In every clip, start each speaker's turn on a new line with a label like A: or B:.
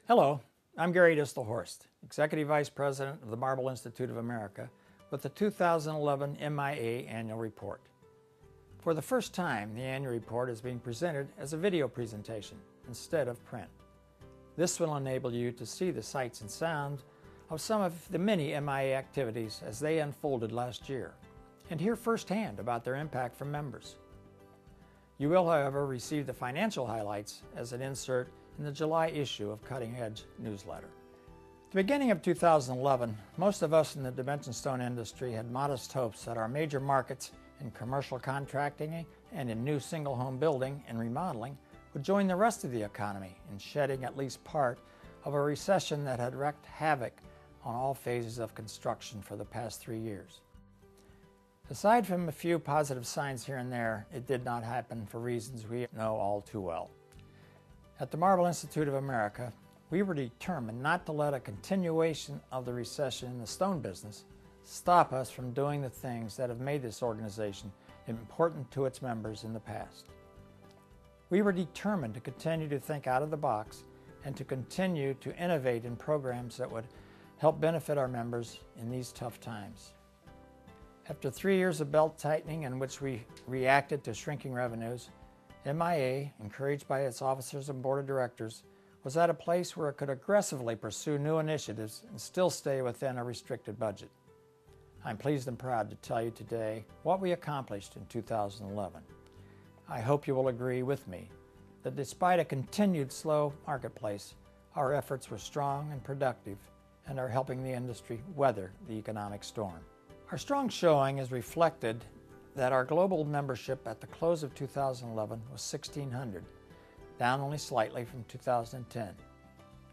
A: Hello, I'm Gary Distelhorst, Executive Vice President of the Marble Institute of America, with the 2011 MIA Annual Report. For the first time, the annual report is being presented as a video presentation instead of print. This will enable you to see the sights and sounds of some of the many MIA activities as they unfolded last year, and hear firsthand about their impact for members. You will, however, receive the financial highlights as an insert in the July issue of Cutting Edge newsletter. At the beginning of 2011, most of us in the dimension stone industry had modest hopes that our major markets in commercial contracting and in new single home building and remodeling would join the rest of the economy in shedding at least part of a recession that had wreaked havoc on all phases of construction for the past 3 years. Aside from a few positive signs here and there, it did not happen for reasons we know all too well. At the Marble Institute of America, we were determined not to let a continuation of the recession in the stone business stop us from doing the things that have made this organization important to its members in the past. We were determined to continue to think out of the box and to continue to innovate in programs that would help benefit our members in these tough times. After 3 years of belt tightening in which we reacted to shrinking revenues, MIA, encouraged by its officers and board of directors, was at a place where it could aggressively pursue new initiatives and still stay within a restricted budget. I'm pleased and proud to tell you today what we accomplished in 2011. I hope you will agree with me that despite a continued slow marketplace, our efforts were strong and productive and are helping the industry weather the economic storm. Our strong showing is reflected that our global membership at the close of 2011 was 1,600, down only slightly from 2010.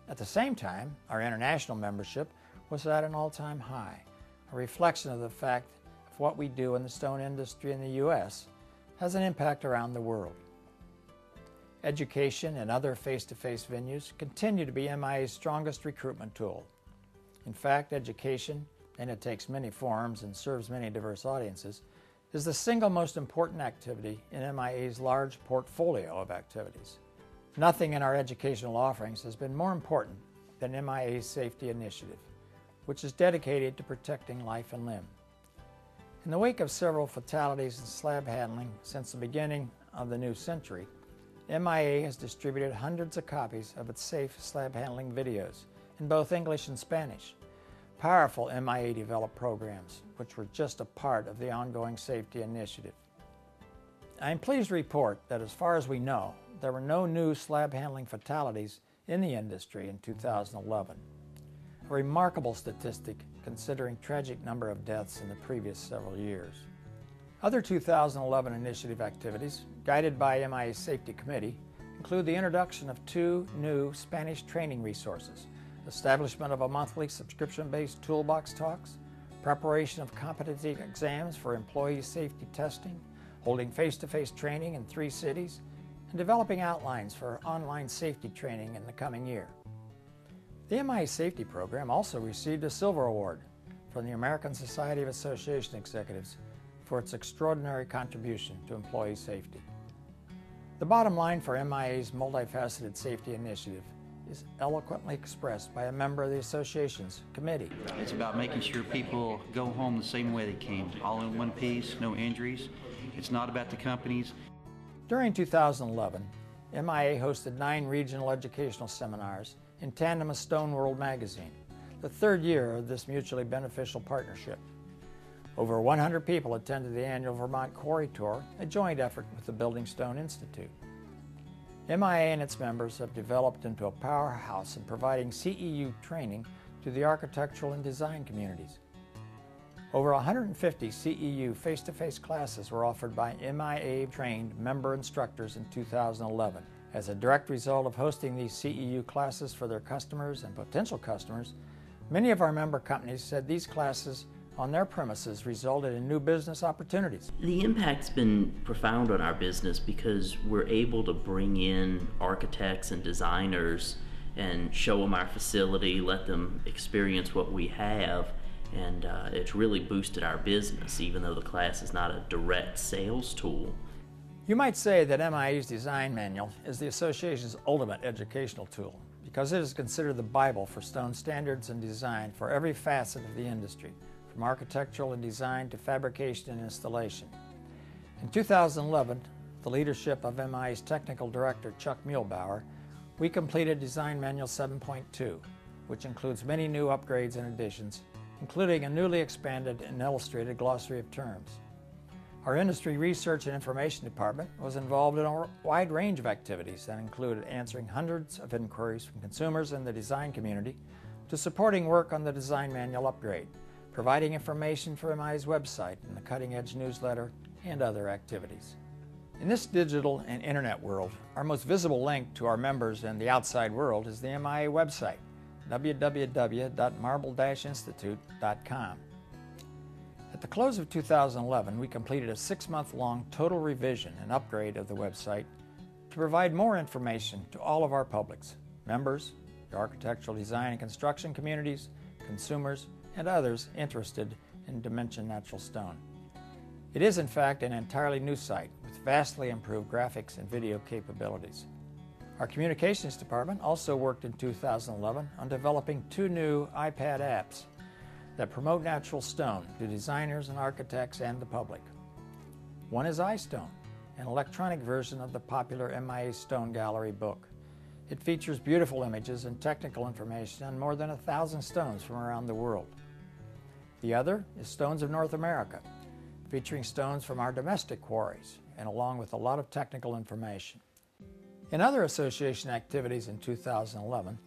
A: At the same time, our international membership was at an all-time high, a reflection of the fact of what we do in the stone industry in the U.S. has an impact around the world. Education and other face-to-face venues continue to be MIA's strongest recruitment tool. In fact, education, and it takes many forms and serves many diverse audiences, is the single most important activity in MIA's large portfolio of activities. Nothing in our educational offerings has been more important than MIA's safety initiative, which is dedicated to protecting life and limb. In the wake of several fatalities in slab handling since the beginning of the new century, MIA has distributed hundreds of copies of its safe slab handling videos in both English and Spanish. Powerful MIA-developed programs, which were just a part of the ongoing safety initiative. I am pleased to report that as far as we know, there were no new slab handling fatalities in the industry in 2011. A remarkable statistic considering tragic number of deaths in the previous several years. Other 2011 initiative activities, guided by MIA's Safety Committee, include the introduction of 2 new Spanish training resources, establishment of a monthly subscription-based toolbox talks, preparation of competency exams for employee safety testing, holding face-to-face training in 3 cities, and developing outlines for online safety training in the coming year. The MIA Safety Program also received a Silver Award from the American Society of Association Executives for its extraordinary contribution to employee safety. The bottom line for MIA's multifaceted safety initiative is eloquently expressed by a member of the association's committee.
B: It's about making sure people go home the same way they came, all in one piece, no injuries. It's not about the companies.
A: During 2011, MIA hosted 9 regional educational seminars in tandem with Stone World magazine, the 3rd year of this mutually beneficial partnership. Over 100 people attended the annual Vermont Quarry Tour, a joint effort with the Building Stone Institute. MIA and its members have developed into a powerhouse in providing CEU training to the architectural and design communities. Over 150 CEU face-to-face classes were offered by MIA-trained member instructors in 2011. As a direct result of hosting these CEU classes for their customers and potential customers, many of our member companies said these classes on their premises resulted in new business opportunities.
C: The impact's been profound on our business because we're able to bring in architects and designers and show them our facility, let them experience what we have, and it's really boosted our business, even though the class is not a direct sales tool.
A: You might say that MIA's design manual is the association's ultimate educational tool, because it is considered the Bible for stone standards and design for every facet of the industry, from architectural and design to fabrication and installation. In 2011, the leadership of MIA's Technical Director Chuck Muehlbauer, we completed Design Manual 7.2, which includes many new upgrades and additions, including a newly expanded and illustrated glossary of terms. Our Industry Research and Information Department was involved in a wide range of activities that included answering hundreds of inquiries from consumers in the design community to supporting work on the Design Manual upgrade, providing information for MIA's website and the Cutting Edge newsletter, and other activities. In this digital and internet world, our most visible link to our members and the outside world is the MIA website, www.marble-institute.com. At the close of 2011, we completed a 6-month-long total revision and upgrade of the website to provide more information to all of our publics, members, the architectural design and construction communities, consumers, and others interested in Dimension Natural Stone. It is, in fact, an entirely new site with vastly improved graphics and video capabilities. Our communications department also worked in 2011 on developing 2 new iPad apps that promote natural stone to designers and architects and the public. One is iStone, an electronic version of the popular MIA Stone Gallery book. It features beautiful images and technical information on more than 1,000 stones from around the world. The other is Stones of North America, featuring stones from our domestic quarries and along with a lot of technical information. In other association activities in 2011,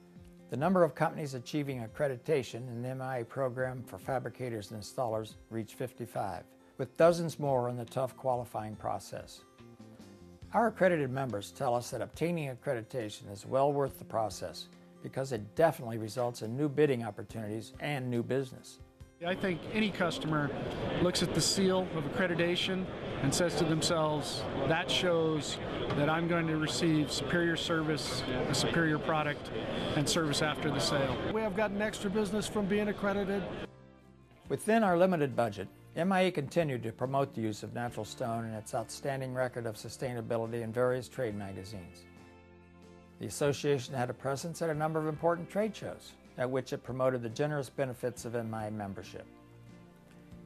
A: the number of companies achieving accreditation in the MIA program for fabricators and installers reached 55, with dozens more in the tough qualifying process. Our accredited members tell us that obtaining accreditation is well worth the process because it definitely results in new bidding opportunities and new business.
D: I think any customer looks at the seal of accreditation and says to themselves, that shows that I'm going to receive superior service, a superior product, and service after the sale.
E: We have gotten extra business from being accredited.
A: Within our limited budget, MIA continued to promote the use of natural stone and its outstanding record of sustainability in various trade magazines. The association had a presence at a number of important trade shows, at which it promoted the generous benefits of MIA membership.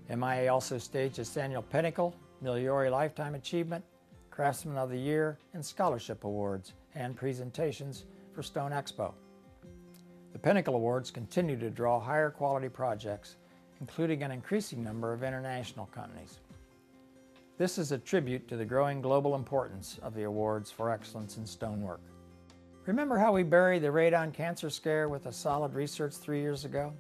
A: MIA also staged its annual Pinnacle, Migliore Lifetime Achievement, Craftsman of the Year, and Scholarship Awards and presentations for Stone Expo. The Pinnacle Awards continue to draw higher quality projects, including an increasing number of international companies. This is a tribute to the growing global importance of the awards for excellence in stonework. Remember how we buried the radon cancer scare with a solid research 3 years ago?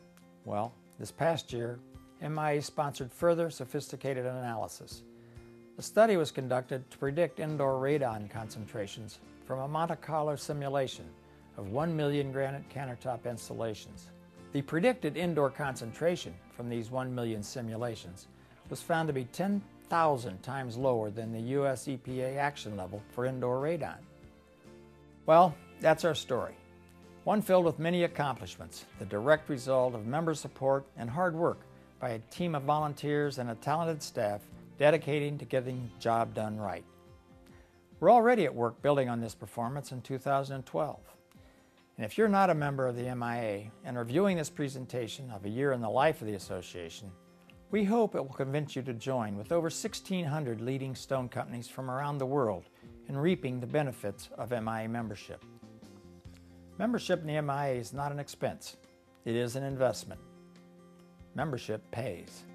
A: Well, this past year, MIA sponsored further sophisticated analysis. A study was conducted to predict indoor radon concentrations from a Monte Carlo simulation of 1 million granite countertop installations. The predicted indoor concentration from these 1 million simulations was found to be 10,000 times lower than the US EPA action level for indoor radon. Well, that's our story. One filled with many accomplishments, the direct result of member support and hard work by a team of volunteers and a talented staff dedicating to getting the job done right. We're already at work building on this performance in 2012. And if you're not a member of the MIA and are viewing this presentation of a year in the life of the association, we hope it will convince you to join with over 1,600 leading stone companies from around the world in reaping the benefits of MIA membership. Membership in the MIA is not an expense, it is an investment. Membership pays.